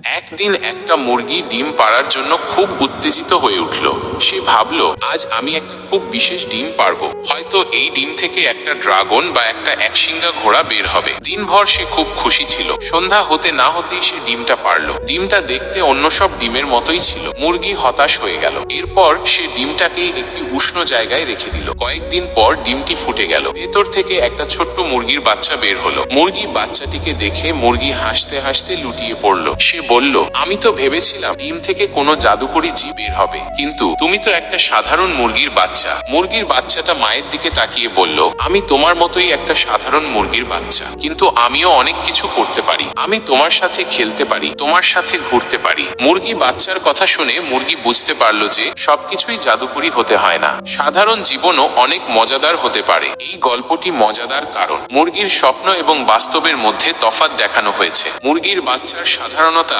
একদিন একটা মুরগি ডিম পাড়ার জন্য খুব উত্তেজিত হয়ে উঠল। সে ভাবল, আজ আমি একটা খুব বিশেষ ডিম পারবো। হয়তো এই ডিম থেকে একটা ড্রাগন বা একটা একশিঙ্গা ঘোড়া বের হবে। দিনভর সে খুব খুশি ছিল। সন্ধ্যা হতে না হতেই সে ডিমটা পারল। ডিমটা দেখতে অন্য সব ডিমের মতোই ছিল। মুরগি হতাশ হয়ে গেল। এরপর সে ডিমটাকে একটি উষ্ণ জায়গায় রেখে দিল। কয়েকদিন পর ডিমটি ফুটে গেল। ভেতর থেকে একটা ছোট্ট মুরগির বাচ্চা বের হলো। মুরগি বাচ্চাটিকে দেখে মুরগি হাসতে হাসতে লুটিয়ে পড়ল। সে বলল, আমি তো ভেবেছিলাম ডিম থেকে কোনো জাদুকরি জীব বের হবে, কিন্তু তুমি তো একটা সাধারণ মুরগির বাচ্চা। মুরগির বাচ্চাটা মায়ের দিকে তাকিয়ে বলল, আমি তোমার মতোই একটা সাধারণ মুরগির বাচ্চা, কিন্তু আমিও অনেক কিছু করতে পারি। আমি তোমার সাথে খেলতে পারি, তোমার সাথে ঘুরতে পারি। মুরগি বাচ্চার কথা শুনে মুরগি বুঝতে পারলো যে সবকিছুই জাদুকরি হতে হয় না, সাধারণ জীবনও অনেক মজাদার হতে পারে। এই গল্পটি মজাদার কারণ মুরগির স্বপ্ন এবং বাস্তবের মধ্যে তফাৎ দেখানো হয়েছে। মুরগির বাচ্চার সাধারণতা